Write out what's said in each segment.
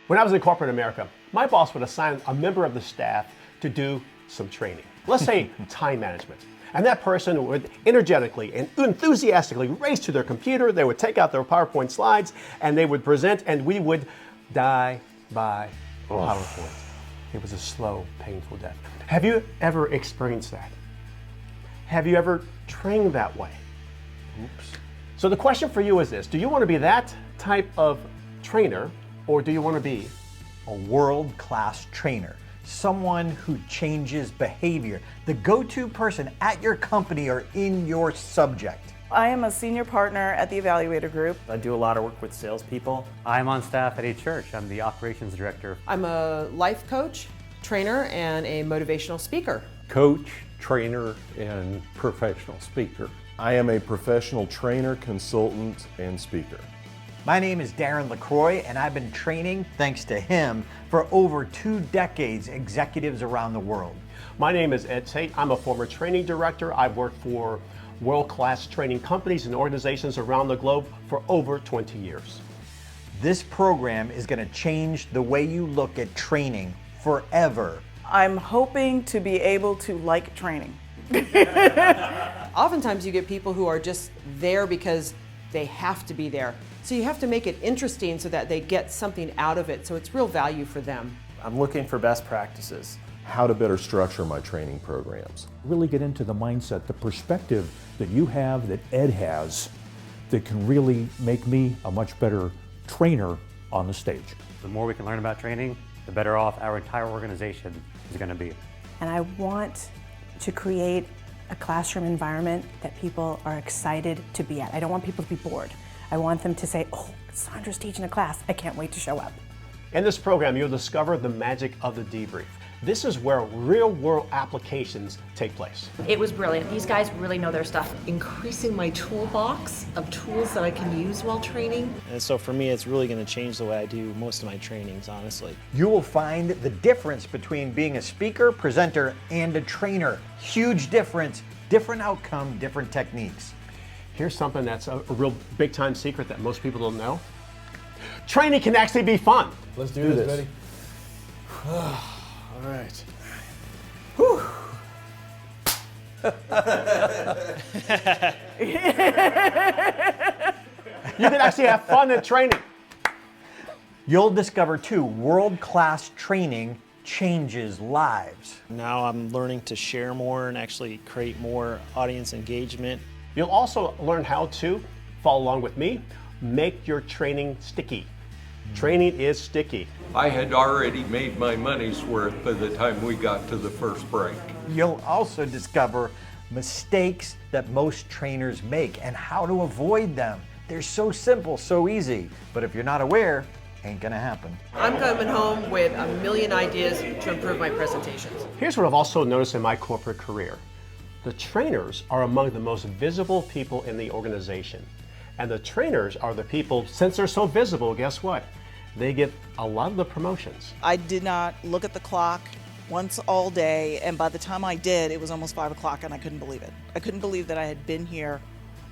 When I was in corporate America, my boss would assign a member of the staff to do some training. Let's say time management. And that person would energetically and enthusiastically race to their computer, they would take out their PowerPoint slides, and they would present, and we would die by PowerPoint. It was a slow, painful death. Have you ever experienced that? Have you ever trained that way? Oops. So the question for you is this: do you want to be that type of trainer, or do you want to be a world-class trainer? Someone who changes behavior, the go-to person at your company or in your subject. I am a senior partner at the Evaluator Group. I do a lot of work with salespeople. I'm on staff at a church. I'm the operations director. I'm a life coach, trainer, and a motivational speaker. Coach, trainer, and professional speaker. I am a professional trainer, consultant, and speaker. My name is Darren LaCroix, and I've been training, thanks to him, for over 2 decades executives around the world. My name is Ed Tate. I'm a former training director. I've worked for world-class training companies and organizations around the globe for over 20 years. This program is going to change the way you look at training forever. I'm hoping to be able to like training. Oftentimes you get people who are just there because they have to be there. So you have to make it interesting so that they get something out of it, so it's real value for them. I'm looking for best practices. How to better structure my training programs. Really get into the mindset, the perspective that you have, that Ed has, that can really make me a much better trainer on the stage. The more we can learn about training, the better off our entire organization is going to be. And I want to create a classroom environment that people are excited to be at. I don't want people to be bored. I want them to say, oh, Sandra's teaching a class. I can't wait to show up. In this program, you'll discover the magic of the debrief. This is where real-world applications take place. It was brilliant. These guys really know their stuff. Increasing my toolbox of tools that I can use while training. And so for me, it's really going to change the way I do most of my trainings, honestly. You will find the difference between being a speaker, presenter, and a trainer. Huge difference, different outcome, different techniques. Here's something that's a real big-time secret that most people don't know. Training can actually be fun. Let's do this. Ready? All right. Whew. You can actually have fun in training. You'll discover too, world-class training changes lives. Now I'm learning to share more and actually create more audience engagement. You'll also learn how to, follow along with me, make your training sticky. Training is sticky. I had already made my money's worth by the time we got to the first break. You'll also discover mistakes that most trainers make and how to avoid them. They're so simple, so easy, but if you're not aware, ain't gonna happen. I'm coming home with a million ideas to improve my presentations. Here's what I've also noticed in my corporate career. The trainers are among the most visible people in the organization. And the trainers are the people, since they're so visible, guess what? They get a lot of the promotions. I did not look at the clock once all day, and by the time I did, it was almost 5 o'clock and I couldn't believe it. I couldn't believe that I had been here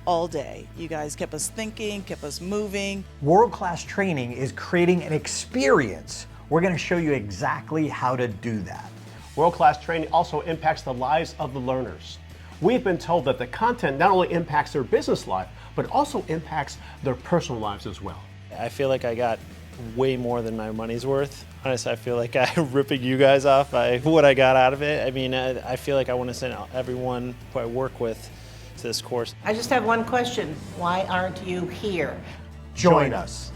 all day. You guys kept us thinking, kept us moving. World-class training is creating an experience. We're gonna show you exactly how to do that. World-class training also impacts the lives of the learners. We've been told that the content not only impacts their business life, but also impacts their personal lives as well. I feel like I got way more than my money's worth. Honestly, I feel like I'm ripping you guys off by what I got out of it. I mean, I feel like I want to send everyone who I work with to this course. I just have one question. Why aren't you here? Join us.